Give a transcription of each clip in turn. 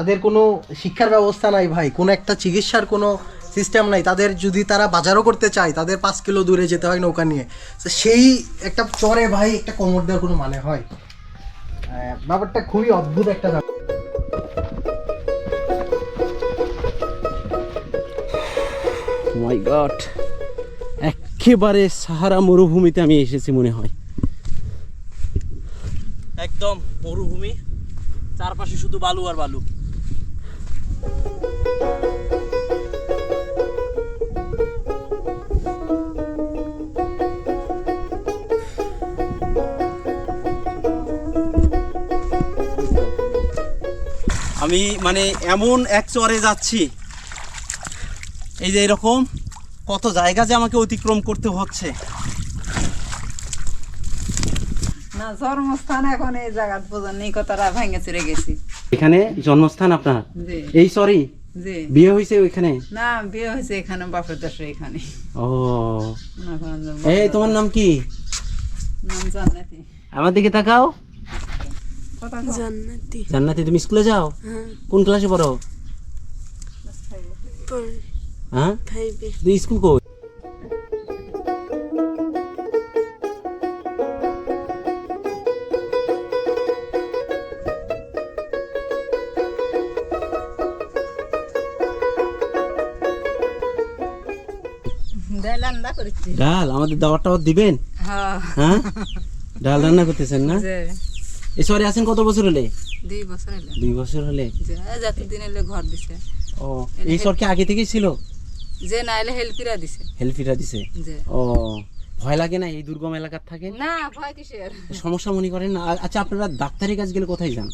তাদের কোনো শিক্ষার ব্যবস্থা নাই ভাই, কোনো একটা চিকিৎসার কোনো সিস্টেম নাই। তাদের যদি তারা বাজারও করতে চায় তাদের 5 কিলো দূরে যেতে হয় নৌকা নিয়ে। তো সেই একটা চরে ভাই একটা কোমর দেওয়ার কোনো মানে হয়? ব্যাপারটা খুবই অদ্ভুত একটা ব্যাপার। মাই গড, একেবারে সাহারা মরুভূমিতে আমি এসেছি মনে হয়। একদম মরুভূমি, চারপাশে শুধু বালু আর বালু। আমি মানে এমন এক চরে যাচ্ছি, এই যে এরকম কত জায়গা যে আমাকে অতিক্রম করতে হচ্ছে। না জন্মস্থান এখন এই জায়গা পর্যন্ত কতটা ভেঙে চুরে গেছি। এখানে জন্মস্থান আপনার? জি এই সরি জি। বিয়ে হয়েছে ওইখানে? না বিয়ে হয়েছে এখানে, বাপের দেশে এখানে। ও এই তোমার নাম কি? নাম জান্নাতি। আমার দিকে তাকাও। কথা জান্নাতি। জান্নাতি, তুমি স্কুলে যাও? কোন ক্লাসে পড়ো? হ্যাঁ, তুই স্কুল কই? রান্না করেছি। ডাল আমাদের দাওয়াত টাওয়াত দিবেন? হ্যাঁ হ্যাঁ, ডাল রান্না করতেছেন না? যে এই সরি আছেন কত বছর হলে? 2 বছর হলো। 2 বছর হলে। যে যতদিন এলে ঘর দিছে। ও এই সর কি আগে থেকেই ছিল? যে না এলে হেল্পিরা দিছে। হেল্পিরা দিছে? যে ও ভয় লাগে না এই দুর্গম এলাকার থাকেন? না ভয় কিসের? সমস্যা মনে করেন না? আচ্ছা আপনারা ডাক্তারি কাজ গেলে কোথায় যান?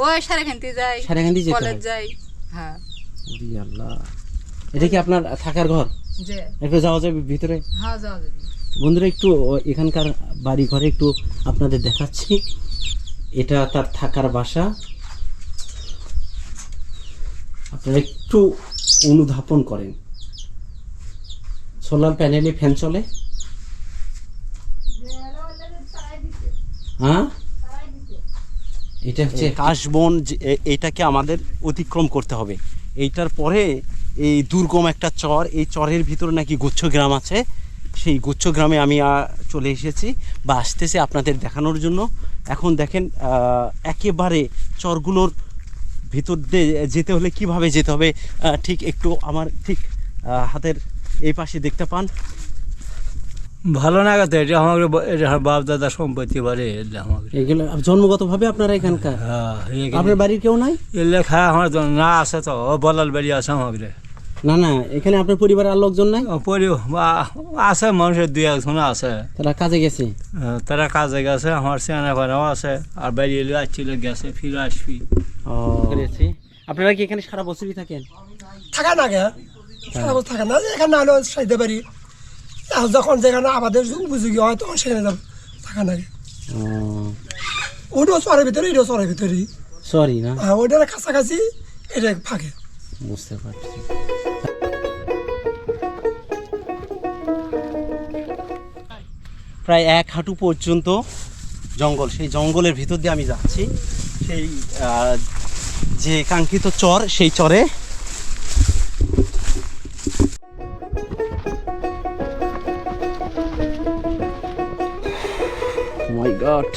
ওই সারেখানতি যাই, সারেখানতি যেতে কলেজ হয়? যাই। হ্যাঁ ওরে আল্লাহ, এটা কি আপনার থাকার ঘর? যে একটু যাওয়া যাবে ভিতরে? হ্যাঁ যাওয়া যাবে। বন্ধুরা একটু এখানকার বাড়ি ঘরে একটু আপনাদের দেখাচ্ছি। এটা তার থাকার বাসা, আপনারা একটু অনুধাবন করেন। সোলার প্যানেলে ফ্যান চলে? হ্যাঁ, এটা হচ্ছে কাশবন। এইটাকে আমাদের অতিক্রম করতে হবে। এইটার পরে এই দুর্গম একটা চর, এই চরের ভিতরে নাকি গুচ্ছ গ্রাম আছে। সেই গুচ্ছ গ্রামে আমি চলে এসেছি বা আসতেছি আপনাদের দেখানোর জন্য। এখন দেখেন একেবারে চরগুলোর ভিতর দিয়ে যেতে হলে কিভাবে যেতে হবে ঠিক একটু আমার ঠিক হাতের এই পাশে দেখতে পান। ভালো না কথা, এটা আমাকে বাপ দাদা সম্পত্তি বাড়ি আমাকে। এগুলো জন্মগতভাবে আপনারা এখানকার? হ্যাঁ আপনার বাড়ির কেউ নাই? এ লেখা আমার তো না আছে, তো বলাল বাড়ি আছে আমাকে। না না, এখানে আপনার পরিবারের আর লোকজন নাই? আছে মানুষের 2-1জন আছে, তারা কাজে গেছে? তারা কাজে গেছে। আমার চেনা ভাড়াও আছে, আর বাড়ি এলে আসছিল গেছে, ফিরে আসবি। ও আপনারা কি এখানে সারা বছরই থাকেন? থাকা না গে, সারা বছর থাকা না, এখানে না হলেও সাইতে পারি। যখন যেখানে আমাদের উপযোগী হয় তখন সেখানে যাব, থাকা না গে। ওইটাও চরের ভিতরে, এটাও চরের ভিতরেই। সরি না, হ্যাঁ ওইটার কাছাকাছি, এটা ফাঁকে। বুঝতে পারছি। প্রায় 1 হাঁটু পর্যন্ত জঙ্গল, সেই জঙ্গলের ভিতর দিয়ে আমি যাচ্ছি। সেই যে কাঙ্ক্ষিত চর, সেই চরে মাই গড,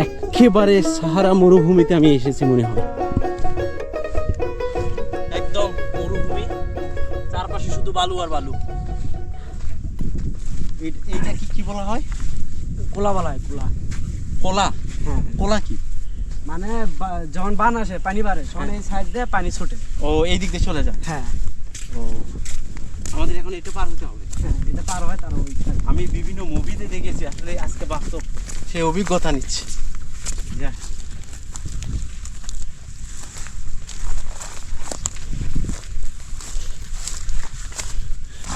একেবারে সাহারা মরুভূমিতে আমি এসেছি মনে হয়। একদম মরুভূমি, চারপাশে শুধু বালু আর বালু। এইটা কি বলা হয়? কোলা বলা হয়, কোলা। কলা? হ্যাঁ, কলা কি মানে যখন বান আসে পানি বাড়ে তখন এই সাইড দিয়ে পানি ছোটে। ও এই দিক দিয়ে চলে যায়? হ্যাঁ ও আমাদের এখন এটা পার হতে হবে। হ্যাঁ, এটা পার হয় তার ওই side। আমি বিভিন্ন মুভিতে দেখেছি, আসলে আজকে বাস্তব সেই অভিজ্ঞতা নিচ্ছি।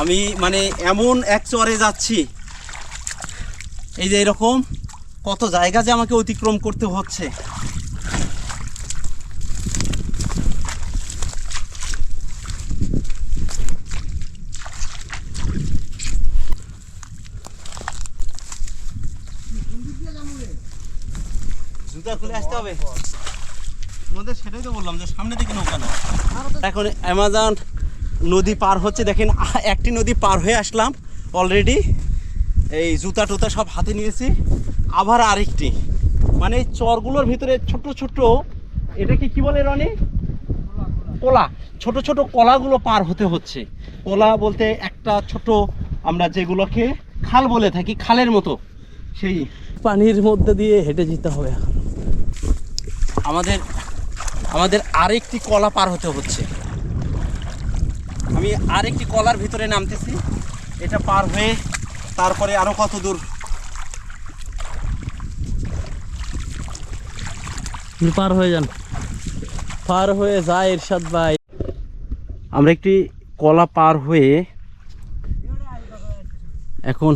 আমি মানে এমন এক চরে যাচ্ছি, এই যে এরকম কত জায়গা যে আমাকে অতিক্রম করতে হচ্ছে। জুতা খুলে আসতে হবে। তোমাদের সেটাই তো বললাম যে সামনে থেকে নৌকা নাও। এখন অ্যামাজন নদী পার হচ্ছে, দেখেন একটি নদী পার হয়ে আসলাম অলরেডি। এই জুতা টুতা সব হাতে নিয়েছি, আবার আরেকটি, মানে চরগুলোর ভিতরে ছোট ছোট, এটাকে কি বলে রনি? কলা, ছোট ছোট কলাগুলো পার হতে হচ্ছে। কলা বলতে একটা ছোট, আমরা যেগুলোকে খাল বলে থাকি, খালের মতো, সেই পানির মধ্যে দিয়ে হেঁটে যেতে হবে। আমাদের আরেকটি কলা পার হতে হচ্ছে। আমি আরেকটি কলার ভিতরে নামতেছি, এটা পার হয়ে তারপরে আরো কত দূর পার হয়ে যান, পার হয়ে যায় এরশাদ ভাই। আমরা একটি কলা পার হয়ে এখন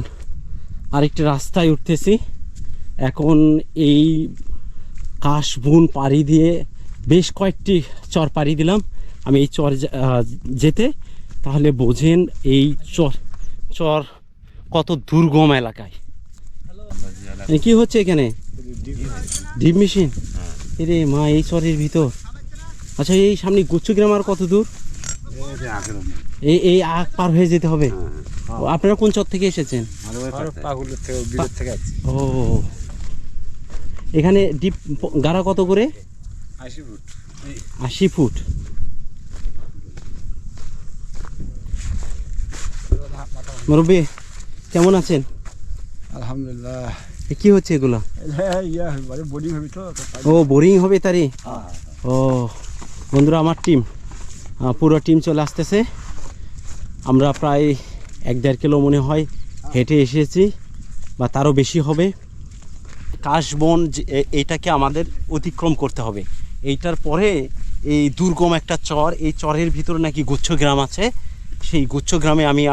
আরেকটি রাস্তায় উঠতেছি। এখন এই কাশবন পাড়ি দিয়ে বেশ কয়েকটি চর পাড়ি দিলাম আমি এই চর যেতে। তাহলে বোঝেন এই চর কত দুর্গম এলাকায়। কি হচ্ছে এখানে? Deep machine? এরে মা, এই চরের ভিতর। আচ্ছা, এই সামনে গুচ্ছগ্রাম আর কত দূর? এই আগ পার হয়ে যেতে হবে। ও, আপনারা কোন চর থেকে এসেছেন? ও, এখানে ডিপ গাড়া কত করে? 80 ফুট। মুরব্বি কেমন আছেন? আলহামদুলিল্লাহ। কি হচ্ছে এগুলো? বোরিং হবে তো। ও, বোরিং হবে তারই। ও বন্ধুরা, আমার টিম, পুরো টিম চলে আসতেছে। আমরা প্রায় 1-1.5 কিলো মনে হয় হেঁটে এসেছি, বা তারও বেশি হবে। কাশবন এইটাকে আমাদের অতিক্রম করতে হবে। এইটার পরে এই দুর্গম একটা চর, এই চরের ভিতরে নাকি গুচ্ছগ্রাম আছে। সেই গুচ্ছগ্রামে আমি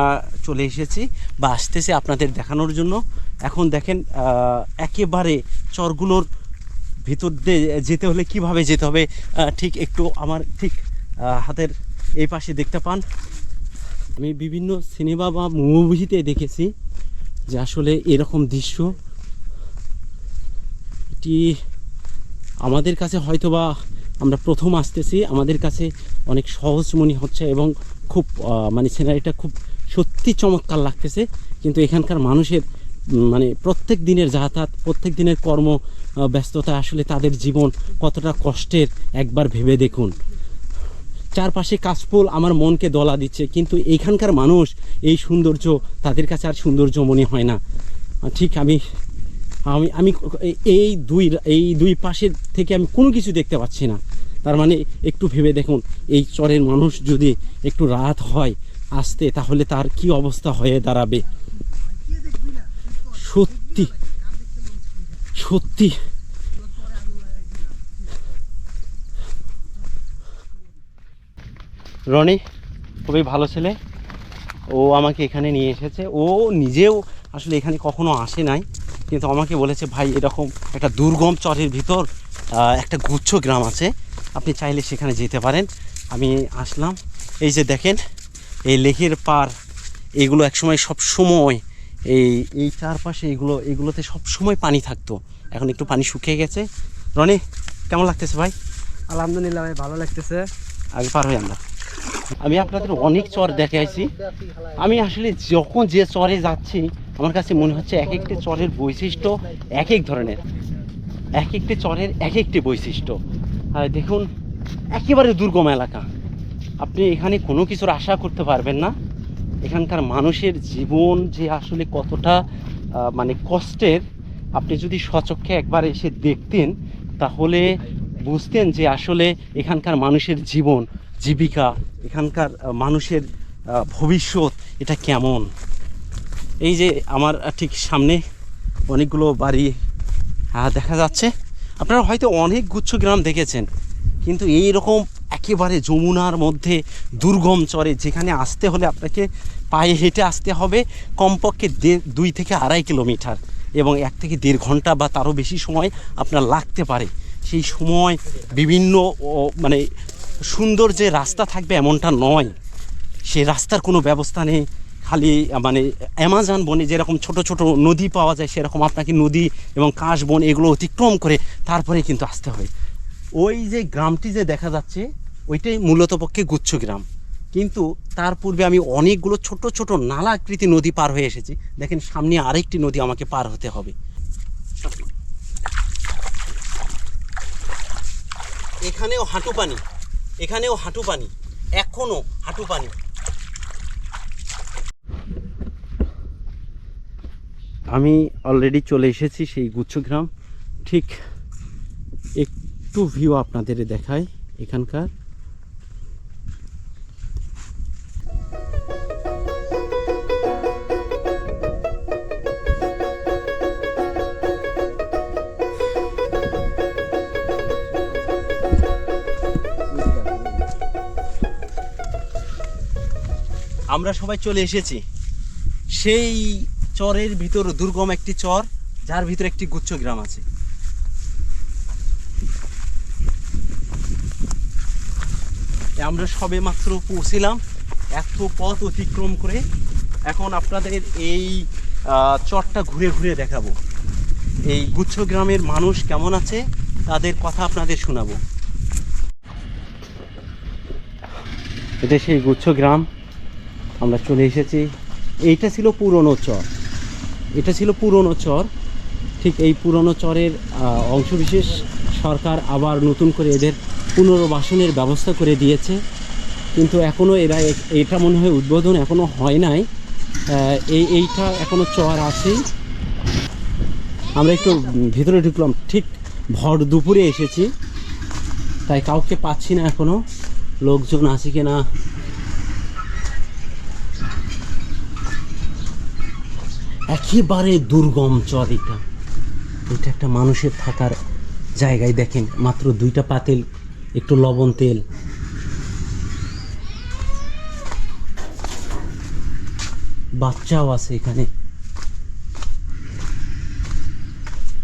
চলে এসেছি বা আসতেছি আপনাদের দেখানোর জন্য। এখন দেখেন একেবারে চরগুলোর ভিতর দিয়ে যেতে হলে কিভাবে যেতে হবে, ঠিক একটু আমার ঠিক হাতের এই পাশে দেখতে পান। আমি বিভিন্ন সিনেমা বা মুভিতে দেখেছি যে আসলে এরকম দৃশ্য এটি আমাদের কাছে হয়তোবা আমরা প্রথম আসতেছি, আমাদের কাছে অনেক সহজ মনে হচ্ছে এবং খুব মানে সিনারিটা খুব সত্যি চমৎকার লাগতেছে। কিন্তু এখানকার মানুষের মানে প্রত্যেক দিনের যাতায়াত, প্রত্যেক দিনের কর্ম ব্যস্ততা, আসলে তাদের জীবন কতটা কষ্টের একবার ভেবে দেখুন। চারপাশে কাশফুল আমার মনকে দোলা দিচ্ছে, কিন্তু এইখানকার মানুষ এই সৌন্দর্য তাদের কাছে আর সৌন্দর্য মনে হয় না। ঠিক আমি এই দুই পাশের থেকে আমি কোনো কিছু দেখতে পাচ্ছি না। তার মানে একটু ভেবে দেখুন, এই চরের মানুষ যদি একটু রাত হয় আসতে, তাহলে তার কি অবস্থা হয়ে দাঁড়াবে। সত্যি সত্যি রনি খুবই ভালো ছেলে, ও আমাকে এখানে নিয়ে এসেছে। ও নিজেও আসলে এখানে কখনো আসে নাই, কিন্তু আমাকে বলেছে ভাই এরকম একটা দুর্গম চরের ভিতর একটা গুচ্ছ গ্রাম আছে, আপনি চাইলে সেখানে যেতে পারেন। আমি আসলাম। এই যে দেখেন এই লেকের পার, এগুলো একসময় সব সময় এই চারপাশে এগুলোতে সব সময় পানি থাকতো, এখন একটু পানি শুকিয়ে গেছে। রনি কেমন লাগতেছে ভাই? আলহামদুলিল্লাহ ভাই, ভালো লাগতেছে। আগে পার হই আমরা। আমি আপনাদের অনেক চর দেখে আসছি। আমি আসলে যখন যে চরে যাচ্ছি আমার কাছে মনে হচ্ছে এক একটি চরের বৈশিষ্ট্য এক এক ধরনের, এক একটি চরের এক একটি বৈশিষ্ট্য। আর দেখুন একেবারে দুর্গম এলাকা, আপনি এখানে কোনো কিছুর আশা করতে পারবেন না। এখানকার মানুষের জীবন যে আসলে কতটা মানে কষ্টের, আপনি যদি স্বচক্ষে একবার এসে দেখতেন তাহলে বুঝতেন যে আসলে এখানকার মানুষের জীবন জীবিকা, এখানকার মানুষের ভবিষ্যৎ এটা কেমন। এই যে আমার ঠিক সামনে অনেকগুলো বাড়ি দেখা যাচ্ছে। আপনারা হয়তো অনেক গুচ্ছ গ্রাম দেখেছেন, কিন্তু এই রকম একেবারে যমুনার মধ্যে দুর্গম চরে যেখানে আসতে হলে আপনাকে পায়ে হেঁটে আসতে হবে কমপক্ষে 2 থেকে 2.5 কিলোমিটার, এবং 1 থেকে 1.5 ঘন্টা বা তারও বেশি সময় আপনার লাগতে পারে। সেই সময় বিভিন্ন মানে সুন্দর যে রাস্তা থাকবে এমনটা নয়, সেই রাস্তার কোনো ব্যবস্থা নেই। খালি মানে অ্যামাজন বনে যেরকম ছোট ছোট নদী পাওয়া যায়, সেরকম আপনাকে নদী এবং কাশবন এগুলো অতিক্রম করে তারপরে কিন্তু আসতে হবে। ওই যে গ্রামটি যে দেখা যাচ্ছে ওইটাই মূলত পক্ষে গুচ্ছ গ্রাম, কিন্তু তার পূর্বে আমি অনেকগুলো ছোট ছোট নালা আকৃতি নদী পার হয়ে এসেছি। দেখেন সামনে আরেকটি নদী আমাকে পার হতে হবে। এখানেও হাঁটু পানি, এখানেও হাঁটু পানি, এখনো হাঁটু পানি। আমি অলরেডি চলে এসেছি সেই গুচ্ছগ্রাম। ঠিক একটু ভিউ আপনাদের দেখায় এখানকার। আমরা সবাই চলে এসেছি সেই চরের ভিতর, দুর্গম একটি চর যার ভিতরে একটি গুচ্ছ গ্রাম আছে। আমরা সবে মাত্র পৌঁছিলাম এত পথ অতিক্রম করে। এখন আপনাদের এই চরটা ঘুরে ঘুরে দেখাবো, এই গুচ্ছ গ্রামের মানুষ কেমন আছে তাদের কথা আপনাদের শোনাবো। এটা সেই গুচ্ছ গ্রাম, আমরা চলে এসেছি। এইটা ছিল পুরনো চর, এটা ছিল পুরনো চর। ঠিক এই পুরনো চরের অংশবিশেষ সরকার আবার নতুন করে এদের পুনর্বাসনের ব্যবস্থা করে দিয়েছে, কিন্তু এখনও এরা এটা মনে হয় উদ্বোধন এখনও হয় নাই। এইটা এখনও চর আছেই। আমরা একটু ভিতরে ঢুকলাম, ঠিক ভর দুপুরে এসেছি, তাই কাউকে পাচ্ছি না এখনও, লোকজন আছে কিনা। একেবারে দুর্গম চর এটা। এটা একটা মানুষের থাকার জায়গায়। দেখেন মাত্র 2টা পাতিল, একটু লবণ তেল। বাচ্চাও আছে এখানে,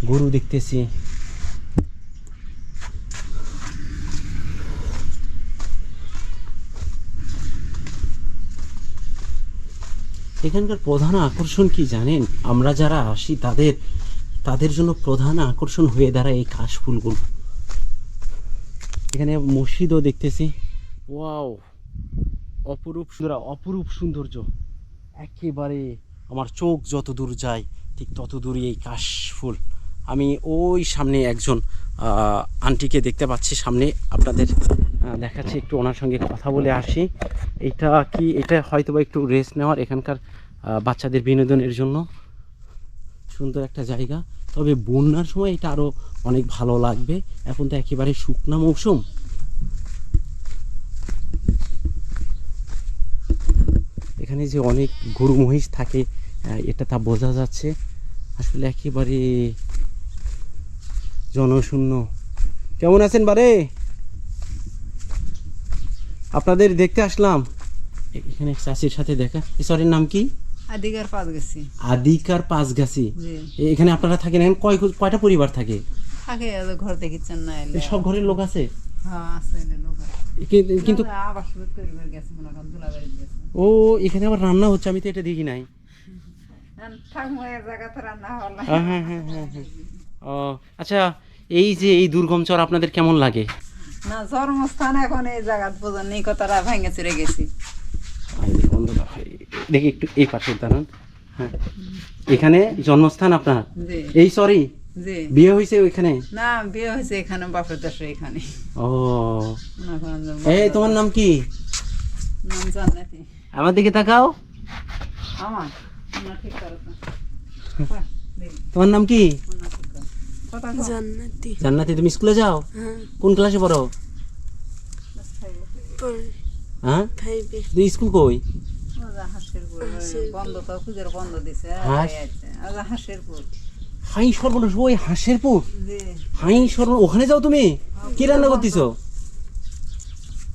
গরু দেখতেছি। এখানকার প্রধান আকর্ষণ কি জানেন? আমরা যারা আসি তাদের জন্য প্রধান আকর্ষণ হয়ে দাঁড়ায় এই কাশফুলগুলো। এখানে মসজিদও দেখতেছি। ওয়াও, অপরূপ সৌন্দর্য। একেবারে আমার চোখ যত দূর যায় ঠিক তত দূরই এই কাশফুল। আমি ওই সামনে একজন আন্টিকে দেখতে পাচ্ছি সামনে, আপনাদের দেখাচ্ছি, একটু ওনার সঙ্গে কথা বলে আসি। এটা হয়তো বা একটু রেস্ট নেওয়ার, এখানকার বাচ্চাদের বিনোদনের জন্য সুন্দর একটা জায়গা। তবে বন্যার সময় এটা আরও অনেক ভালো লাগবে, এখন তো একেবারে শুকনা মৌসুম। এখানে যে অনেক গরু মহিষ থাকে এটা তা বোঝা যাচ্ছে। আসলে একেবারে জনশূন্য। কেমন আছেন বারে? আপনাদের দেখতে আসলাম। এখানে চাষির সাথে দেখা। সরের নাম কি? আদিকার পাঁচ গেছি। আদিকার পাঁচগাছি। এখানে আপনারা থাকেন, এখন কয়টা পরিবার থাকে? থাকে ঘর দেখিচ্ছেন না, সব ঘরের লোক আছে? হ্যাঁ আছে লোক। কিন্তু আবার শুরু করে গেছে মনে করেন দুলাবাড়ি গেছে। ও এখানে আবার রান্না হচ্ছে, আমি তো এটা দেখি নাই। ঠাকুমার জায়গাতে রান্না হল। হ্যাঁ হ্যাঁ হ্যাঁ হ্যাঁ। ও আচ্ছা, এই যে এই দুর্গম চর আপনাদের কেমন লাগে? না, জন্মস্থান এখন এই জায়গা পর্যন্ত এই কথাটা ভেঙে চড়ে গেছি। দেখি একটু এই পাশে দাঁড়ান। হ্যাঁ, এখানে জন্মস্থান আপনার? এই সরি জি। বিয়ে হয়েছে ওইখানে? না, বিয়ে হয়েছে এখানে, বাপের দেশে এখানে। ও এই তোমার নাম কি? নাম জান্নাতি। আমার দিকে তাকাও। আমার না ঠিক করো তো। তোমার নাম কি? কথা জান্নাতি। জান্নাতি। তুমি স্কুলে যাও? কোন ক্লাসে পড়ো? হ্যাঁ, তুই স্কুল কই? বন্ধ তো, খুঁজের বন্ধ দিছে। হাঁসেরপুর। হাই সর্বনাশ, ওই হাঁসেরপুর? হাই সর্বনাশ, ওখানে যাও তুমি? কি রান্না করতেছো?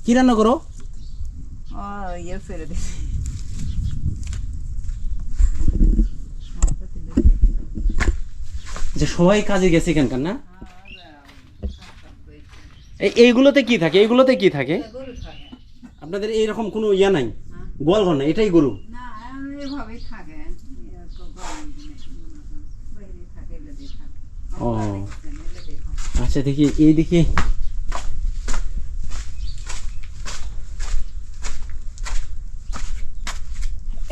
কি রান্না করো? ইয়ে ছেড়ে দিছে। যে সবাই কাজে গেছে এখানকার না? এইগুলোতে কি থাকে? এইগুলোতে কি থাকে আপনাদের? এইরকম কোনো ইয়া নাই, গোয়াল ঘর না, এটাই গরু? না, এভাবেই থাকে। ও আচ্ছা, দেখি এই দিকে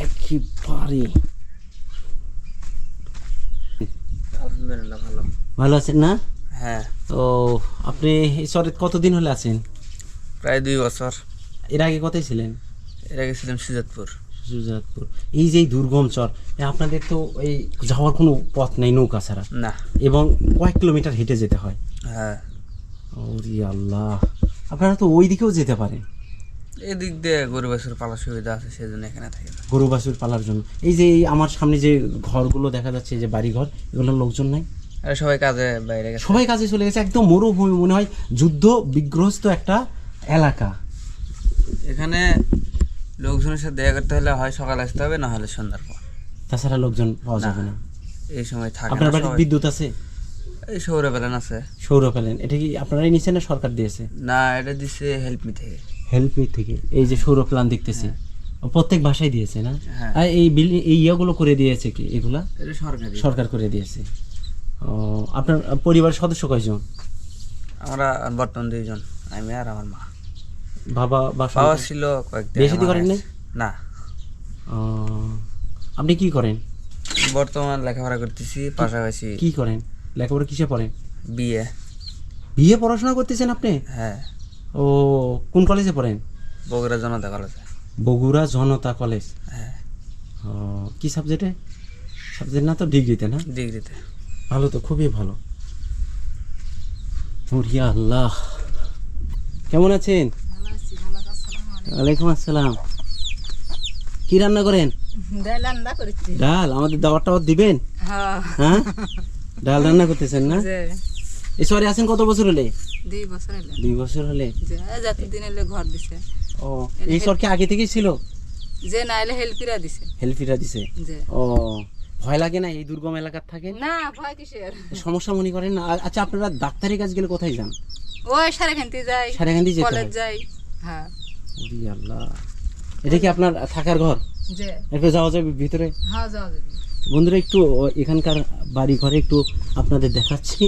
একেবারে আলহামদুলিল্লাহ ভালো। ভালো আছেন না? হ্যাঁ, তো আপনি এই চরে কতদিন হলে আছেন? প্রায় 2 বছর। এর আগে কোথায় ছিলেন? এর আগে ছিলাম সুজাতপুর। সুজাতপুর। এই যে এই দুর্গম চর, আপনাদের তো এই যাওয়ার কোনো পথ নেই নৌকা ছাড়া, না। এবং কয়েক কিলোমিটার হেঁটে যেতে হয়। হ্যাঁ, ওরে আল্লাহ, আপনারা তো ওই দিকেও যেতে পারেন। এদিক দিয়ে গরু বাছুর পালার সুবিধা আছে, সেই জন্য এখানে থাকি না। গরু বাছুর পালার জন্য। এই যে এই আমার সামনে যে ঘরগুলো দেখা যাচ্ছে, যে বাড়ি ঘর, এগুলোর লোকজন নাই? আর সবাই কাজে বাইরে গেছে। সবাই কাজে চলে গেছে, একদম মরুভূমি, মনে হয় যুদ্ধ বিগ্রস্ত একটা এলাকা। এখানে লোকজনের সাথে দেখা করতে হলে হয় সকালে আসতে হবে, না হলে সন্ধ্যার পর। তাছাড়া লোকজন পাওয়া যাবে না। এই সময় থাকে আপনার না বাড়িতে সবাই। বিদ্যুৎ আছে? এই সৌর প্যানেল আছে। সৌর প্যানেল, এটা কি আপনারাই নিছেন না সরকার দিয়েছে? না, এটা দিচ্ছে হেল্প মি থেকে। হেল্প মি থেকে। এই যে সৌর প্ল্যান দেখতেছি, প্রত্যেক বাসায় দিয়েছে না? হ্যাঁ। আর এই বিল্ডিং, এই ইয়েগুলো করে দিয়েছে কি এগুলা? এটা সরকারি। সরকার করে দিয়েছে। ও, আপনার পরিবারের সদস্য কয়জন? আমরা বর্তমান 2 জন, আমি আর আমার মা। বাবা বা বাবা ছিল কয়েকদিন। বিয়ে শাদী করেন নাই? না, ও, আপনি কি করেন? বর্তমান লেখাপড়া করতেছি, পাশাপাশি কি করেন? লেখাপড়া কিসে পড়েন? বিয়ে। বিয়ে পড়াশোনা করতেছেন আপনি? হ্যাঁ, ও, কোন কলেজে পড়েন? বগুড়া জনতা কলেজে। বগুড়া জনতা কলেজ। হ্যাঁ, ও, কি সাবজেক্টে? সাবজেক্ট না তো ডিগ্রিতে না? ডিগ্রিতে। ভালো তো, খুবই ভালো। ওরে আল্লাহ, কেমন আছেন? ওয়ালাইকুম আসসালাম। কি রান্না করেন? রান্না করেছি। ডাল? আমাদের দাওয়াত টাওয়াত দিবেন? হ্যাঁ, হ্যাঁ, ডাল রান্না করতেছেন না? যে এই সরে আছেন কত বছর হলে? 2 বছর হলো। 2 বছর হলে। যে যতদিন এলে ঘর দিছে, ও, এই সর কি আগে থেকেই ছিল? যে না এলে হেল্পিরা দিছে। হেল্পিরা দিছে? যে ও, ভয় লাগে না এই দুর্গম এলাকার থাকেন? না, ভয় কিসের? সমস্যা মনে করেন না? আচ্ছা, আপনারা ডাক্তারি কাজ গেলে কোথায় যান? ওই সারেখান্তি যাই, সারেগান্ধি যেতে কলেজ হয়? যাই। হ্যাঁ, ওরে আল্লাহ, এটা কি আপনার থাকার ঘর? যে একটু যাওয়া যাবে ভিতরে? হ্যাঁ যাওয়া যাবে। বন্ধুরা, একটু এখানকার বাড়ি ঘরে একটু আপনাদের দেখাচ্ছি।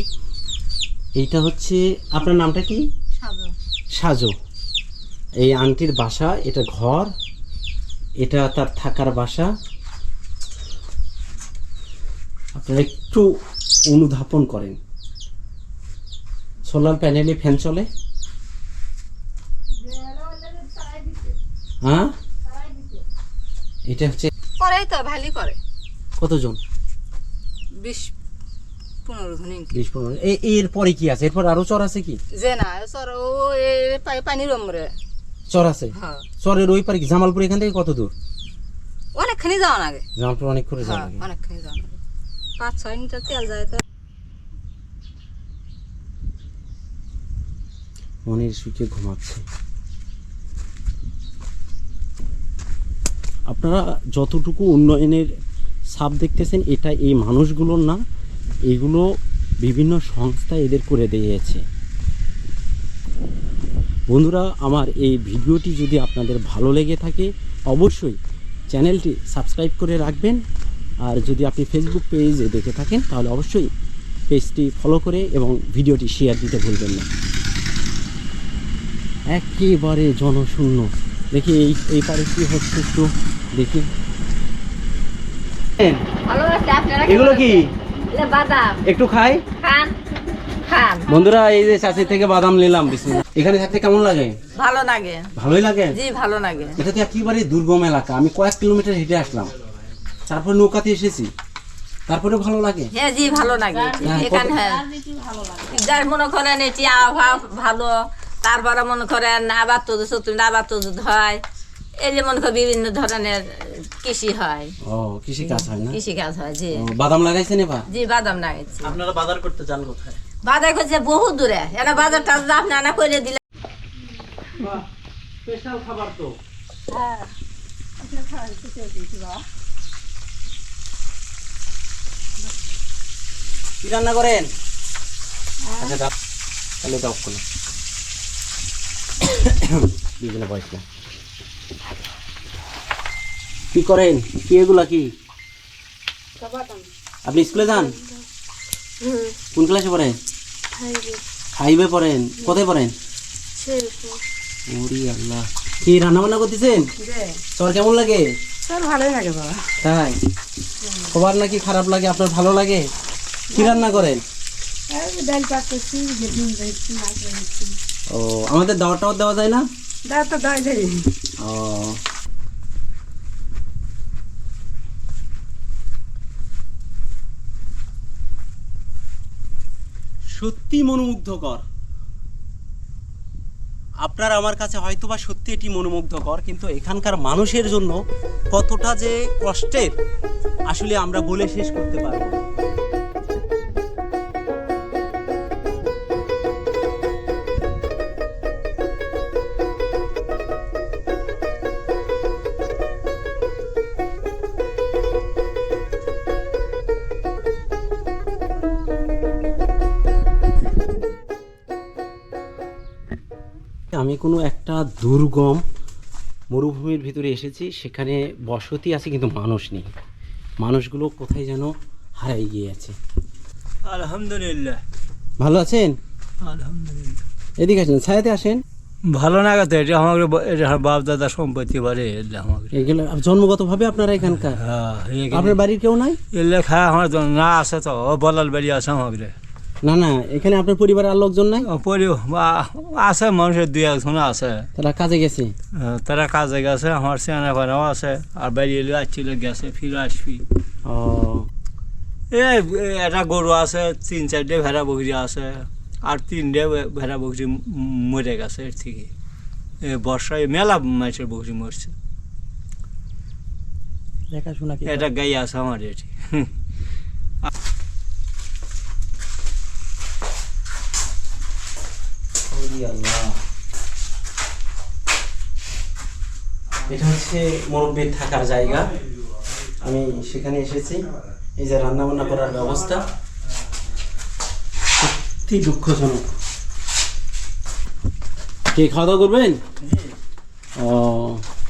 এইটা হচ্ছে, আপনার নামটা কি? সাজো। সাজো। এই আন্টির বাসা, এটা ঘর, এটা তার থাকার বাসা। আপনারা একটু অনুধাবন করেন। সোলার প্যানেলে ফ্যান চলে? হ্যাঁ, এটা হচ্ছে করে তো ভালোই করে। কতজন? 20-15 জন ইনকি। 20-15। এরপরে কি আছে? এরপর আরো চর আছে কি? যে না সর ও পানির ওমরে। চর আছে? হ্যাঁ, চরের ওই পারে কি? জামালপুর এখান থেকে কত দূর? অনেকখানি যাওয়া লাগে। জামালপুর অনেক করে যাওয়া হ্যাঁ, লাগে। অনেকখানি যাওয়া লাগে। 5-6 লিটার তেল যায় তো। মনের সুখে ঘুমাচ্ছে। আপনারা যতটুকু উন্নয়নের ছাপ দেখতেছেন, এটা এই মানুষগুলোর না, এগুলো বিভিন্ন সংস্থা এদের করে দিয়েছে। বন্ধুরা, আমার এই ভিডিওটি যদি আপনাদের ভালো লেগে থাকে, অবশ্যই চ্যানেলটি সাবস্ক্রাইব করে রাখবেন। আর যদি আপনি ফেসবুক পেজে দেখে থাকেন, তাহলে অবশ্যই পেজটি ফলো করে এবং ভিডিওটি শেয়ার দিতে ভুলবেন না। একেবারে জনশূন্য। দেখি এই পারে কি হচ্ছে, একটু দেখি। ভালো আছে আপনারা? এগুলো কি? এটা বাদাম। একটু খাই। খান খান। বন্ধুরা, এই যে চাষি থেকে বাদাম নিলাম। বিসমিল্লাহ। এখানে থাকতে কেমন লাগে? ভালো লাগে। ভালোই লাগে। জি ভালো লাগে। এটা তো একেবারে দুর্গম এলাকা, আমি কয়েক কিলোমিটার হেঁটে আসলাম, তারপর নৌকাতে এসেছি, তারপরে ভালো লাগে। হ্যাঁ জি ভালো লাগে এখানে। হ্যাঁ, যার মনে করেন এটি আবহাওয়া ভালো, তারপরে মনে করেন আবার তো আবার তো হয়, এই যে মনে করেন বিভিন্ন ধরনের কৃষি হয়। ও, কৃষি কাজ হয় না? কৃষি কাজ হয় জি। ও, বাদাম লাগাইছেন এবার? জি বাদাম লাগাইছি। আপনারা বাজার করতে যান কোথায়? বাজার করছে বহু দূরে, এটা বাজারটা আপনি আনা করে দিলে। স্পেশাল খাবার তো। হ্যাঁ, কি রান্না করেন? আচ্ছা দাও, তাহলে দাও কোনো বিভিন্ন বয়স না। কি করেন? কি এগুলা কি? আপনি স্কুলে যান? কোন ক্লাসে পড়েন? 5-এ পড়েন। কোথায় পড়েন? ওরে আল্লাহ, কি রান্না বান্না করতেছেন? তোর কেমন লাগে? স্যার ভালোই লাগে বাবা। তাই সবার নাকি খারাপ লাগে, আপনার ভালো লাগে? কি রান্না করেন? ডাল পাক করছি, বেগুন ভাজছি, মাছ ভাজছি। ও, আমাদের দাওয়াত টাওয়াত দেওয়া যায় না? দাও তো দাই দেই। ও, সত্যি মনোমুগ্ধকর। আপনার আমার কাছে হয়তোবা সত্যি এটি মনোমুগ্ধকর, কিন্তু এখানকার মানুষের জন্য কতটা যে কষ্টের আসলে আমরা বলে শেষ করতে পারবো না। আমি কোনো একটা দুর্গম মরুভূমির ভিতরে এসেছি, সেখানে বসতি আছে কিন্তু মানুষ নেই। মানুষগুলো কোথায় যেন হারাই গিয়ে আছে। আলহামদুলিল্লাহ। ভালো আছেন? আলহামদুলিল্লাহ। এদিকে আসেন, ছায়াতে আসেন। ভালো না কথা, এটা আমাকে এটা বাপ দাদা সম্পত্তি বাড়ি, এটা আমাকে। এগুলো জন্মগতভাবে আপনারা এখানকার? হ্যাঁ, আপনার বাড়ির কেউ নাই? এলে খায় আমার তো না আছে, তো বলাল বাড়ি আছে আমাকে। না না, এখানে আপনার পরিবারের আর লোকজন নাই? আছে মানুষের দুই একজন আছে, তারা কাজে গেছে। তারা কাজে গেছে, আমার চেনা ফানাও আছে, আর বাড়ি এলে আসছিল গেছে, ফিরে আসবি। ও, একটা গরু আছে, 3-4টে ভেড়া বকরি আছে, আর 3টে ভেড়া বকরি মরে গেছে এর থেকে। বর্ষায় মেলা মাছের বকরি মরছে। দেখাশোনা কি? এটা গাই আছে আমার এটি। এটা হচ্ছে মুরব্বীর থাকার জায়গা। আমি সেখানে এসেছি। এই যে রান্না বান্না করার ব্যবস্থা সত্যি দুঃখজনক। কে খাওয়া দাওয়া করবেন? ও,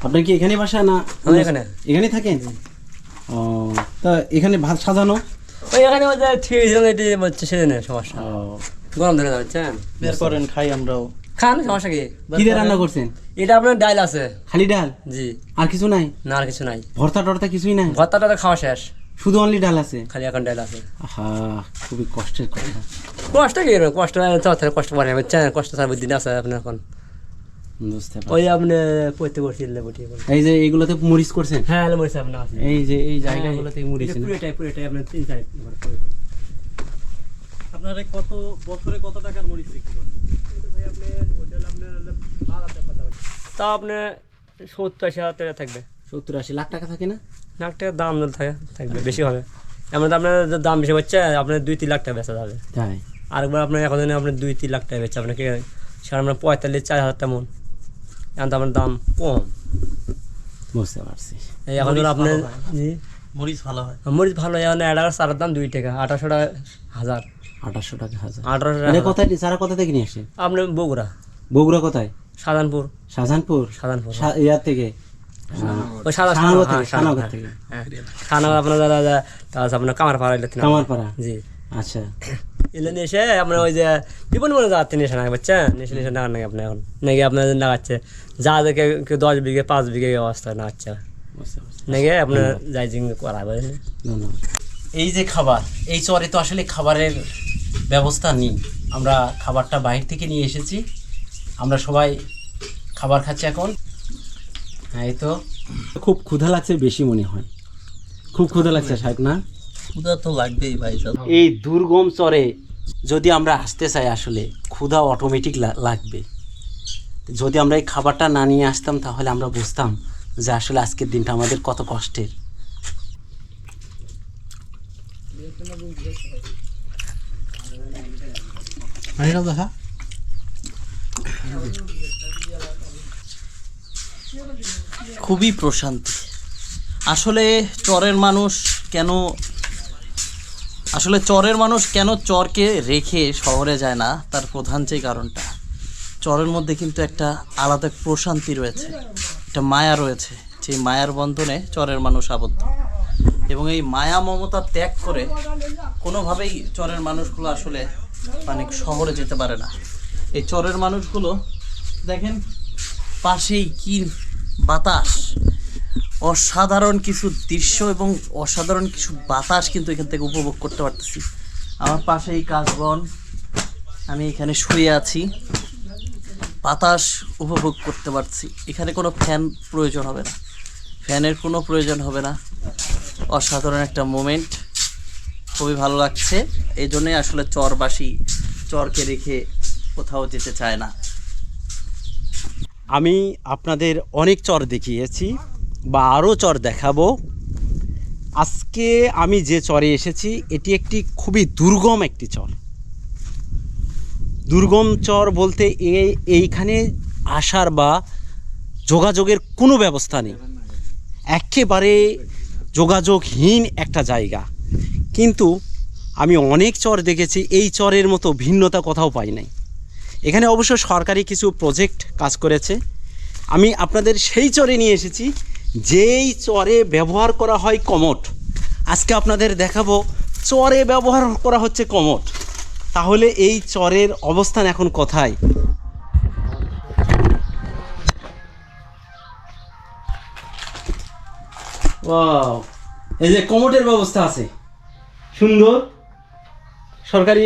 আপনার কি এখানে বাসা না? এখানে থাকেন? ও, তা এখানে ভাত সাজানো? ওই এখানে সেদিনের সমস্যা, গরম ধরে যাচ্ছেন, বের করেন, খাই আমরাও। খান, সমস্যা কি? কি দিয়ে রান্না করছেন? এটা আপনার ডাল আছে। খালি ডাল? জি। আর কিছু নাই? না, আর কিছু নাই। ভর্তা টর্তা কিছুই নাই? ভর্তাটা তো খাওয়া শেষ, শুধু অনলি ডাল আছে? খালি এখন ডাল আছে। আহা, খুবই কষ্টের কথা। কষ্ট কি, কষ্ট কষ্ট পরে বুঝছেন, কষ্ট ছাড়া দিন আছে আপনার এখন। বুঝতে ওই পারছি। আপনি পড়তে করছিলেন বটি। এই যে এইগুলোতে মরিচ করছেন? হ্যাঁ, মরিচ আপনার আছে। এই যে এই জায়গাগুলোতে মরিচ না? পুরোটাই আপনার 3-4 আপনারা কত বছরে কত টাকার মরিচ বিক্রি করেন? তা আপনার 70-80 হাজার টাকা থাকবে। 70-80 লাখ টাকা থাকে না? লাখ টাকার দাম থাকবে, বেশি হবে। এমন আপনার দাম বেশি হচ্ছে, আপনার 2-3 লাখ টাকা বেচা যাবে। তাই? আরেকবার আপনার এখন আপনার 2-3 লাখ টাকা বেচে আপনাকে, সেখানে আপনার 45-4 হাজার টাকা মন। এখন তো আপনার দাম কম। বুঝতে পারছি। এই এখন ধরো আপনার মরিচ ভালো হয়? মরিচ ভালো, এখন একটা চারার দাম 2 টাকা, 1800 টাকা হাজার। 1800 টাকা হাজার? 1800 মানে টাকা। কোথায় সারা কোথা থেকে নিয়ে আসেন? আপনার বগুড়া। বগুড়া কোথায়? শাহজাহানপুর। শাহজাহানপুর? শাহজাহানপুর। ইয়ার থেকে? ওই শাহনগর থেকে? শাহনগর থেকে? শাহনগর আপনার তাহলে আপনার কামারপাড়া এলে। কামারপাড়া? জি। আচ্ছা। এলে নিয়ে এসে আপনার ওই যে বিভিন্ন মনে যাচ্ছে নিয়ে এসে নাকি বাচ্চা নিয়ে এসে নাগান নাকি আপনার এখন নাকি আপনার নাগাচ্ছে যা দেখে কেউ 10 বিঘে 5 বিঘে অবস্থা নাগাচ্ছে বুঝতে পারছি। নাকি আপনার যাই জিং করা বুঝলেন। ধন্যবাদ। এই যে খাবার, এই চরে তো আসলে খাবারের ব্যবস্থা নেই। আমরা খাবারটা বাইরে থেকে নিয়ে এসেছি, আমরা সবাই খাবার খাচ্ছি এখন। হ্যাঁ, এই তো খুব ক্ষুধা লাগছে বেশি মনে হয়। খুব ক্ষুধা লাগছে সাহেব না? ক্ষুধা তো লাগবেই ভাই। এই দুর্গম চরে যদি আমরা আসতে চাই, আসলে ক্ষুধা অটোমেটিক লাগবে। যদি আমরা এই খাবারটা না নিয়ে আসতাম তাহলে আমরা বুঝতাম যে আসলে আজকের দিনটা আমাদের কত কষ্টের। দেখা খুবই প্রশান্তি। আসলে চরের মানুষ কেন চরকে রেখে শহরে যায় না, তার প্রধান যে কারণটা, চরের মধ্যে কিন্তু একটা আলাদা প্রশান্তি রয়েছে, একটা মায়া রয়েছে, যে মায়ার বন্ধনে চরের মানুষ আবদ্ধ। এবং এই মায়া মমতা ত্যাগ করে কোনোভাবেই চরের মানুষগুলো আসলে মানে শহরে যেতে পারে না। এই চরের মানুষগুলো দেখেন পাশেই কি বাতাস, অসাধারণ কিছু দৃশ্য এবং অসাধারণ কিছু বাতাস কিন্তু এখান থেকে উপভোগ করতে পারতেছি। আমার পাশেই কাশবন, আমি এখানে শুয়ে আছি, বাতাস উপভোগ করতে পারছি। এখানে কোনো ফ্যান প্রয়োজন হবে না, ফ্যানের কোনো প্রয়োজন হবে না। অসাধারণ একটা মোমেন্ট, খুবই ভালো লাগছে। এই জন্যই আসলে চরবাসী চরকে রেখে কোথাও যেতে চায় না। আমি আপনাদের অনেক চর দেখিয়েছি বা আরও চর দেখাবো। আজকে আমি যে চরে এসেছি এটি একটি খুবই দুর্গম একটি চর। দুর্গম চর বলতে এইখানে আসার বা যোগাযোগের কোনো ব্যবস্থা নেই, একেবারে যোগাযোগহীন একটা জায়গা। কিন্তু আমি অনেক চর দেখেছি, এই চরের মতো ভিন্নতা কোথাও পাই নাই। এখানে অবশ্য সরকারি কিছু প্রজেক্ট কাজ করেছে। আমি আপনাদের সেই চরে নিয়ে এসেছি যেই চরে ব্যবহার করা হয় কমোড। আজকে আপনাদের দেখাবো চরে ব্যবহার করা হচ্ছে কমোড। তাহলে এই চরের অবস্থান এখন কোথায়? ওয়াও, এই যে কমোডের ব্যবস্থা আছে, সুন্দর সরকারি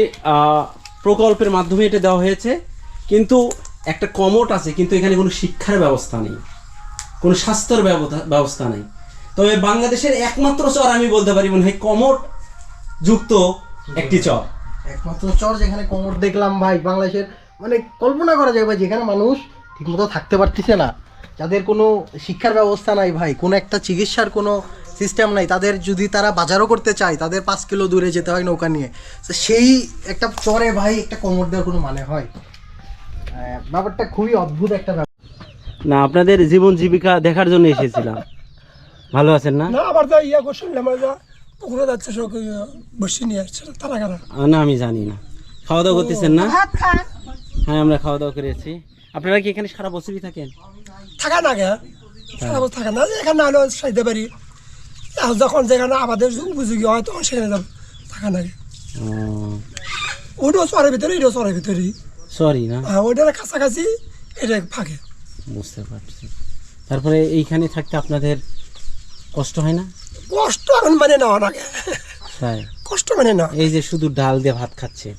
প্রকল্পের মাধ্যমে এটা দেওয়া হয়েছে। কিন্তু একটা কমোড আছে, কিন্তু এখানে কোনো শিক্ষার ব্যবস্থা নেই, কোনো স্বাস্থ্যের ব্যবস্থা নেই। তবে বাংলাদেশের একমাত্র চর আমি বলতে পারি মনে হয় কমোড যুক্ত একটি চর, একমাত্র চর যেখানে কমোড দেখলাম ভাই বাংলাদেশের, মানে কল্পনা করা যায় ভাই, যেখানে মানুষ ঠিকমতো থাকতে পারতেছে না, যাদের কোনো শিক্ষার ব্যবস্থা নাই ভাই, কোনো একটা চিকিৎসার কোনো সিস্টেম নাই, তাদের যদি তারা বাজারও করতে চায় তাদের 5 কিলো দূরে যেতে হয় নৌকা নিয়ে। তো সেই একটা চরে ভাই একটা কমোড দেওয়ার কোনো মানে হয়? ব্যাপারটা খুবই অদ্ভুত একটা ব্যাপার। না, আপনাদের জীবন জীবিকা দেখার জন্য এসেছিলাম। ভালো আছেন না? না আবার যা ইয়া করছেন আমরা যা পুকুরে যাচ্ছে সব বসে নিয়ে আসছে তারা কারা। না, আমি জানি না। খাওয়া দাওয়া করতেছেন না? হ্যাঁ, আমরা খাওয়া দাওয়া করেছি। আপনারা কি এখানে সারা বছরই থাকেন? থাকা না গে, সারা বছর থাকা না, এখানে না হলেও সাইতে পারি, যখন যেখানে আমাদের উপযোগী হয় তখন সেখানে যাবো, থাকা না গে। ওইটাও চরের ভিতরে, এটাও চরের ভিতরেই। সরি না, ওইটার কাছাকাছি, এটা ফাঁকে। বুঝতে পারছি। তারপরে এইখানে থাকতে আপনাদের কষ্ট হয় না? কষ্ট এখন মানে নেওয়া না গে, তাই কষ্ট মানে না, এই যে শুধু ডাল দিয়ে ভাত খাচ্ছে,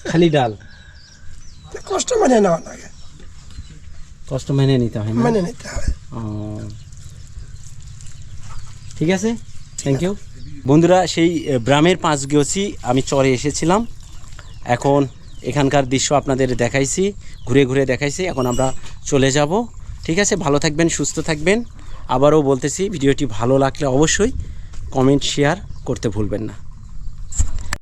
খালি ডাল, কষ্ট মানে নেওয়া না গে, কষ্ট মেনে নিতে হয় না? মানে নিতে হয়। ঠিক আছে, থ্যাংক ইউ। বন্ধুরা, সেই গ্রামের 5 গিয়েছি আমি চরে এসেছিলাম। এখন এখানকার দৃশ্য আপনাদের দেখাইছি, ঘুরে ঘুরে দেখাইছি। এখন আমরা চলে যাব। ঠিক আছে, ভালো থাকবেন, সুস্থ থাকবেন। আবারও বলতেছি, ভিডিওটি ভালো লাগলে অবশ্যই কমেন্ট শেয়ার করতে ভুলবেন না।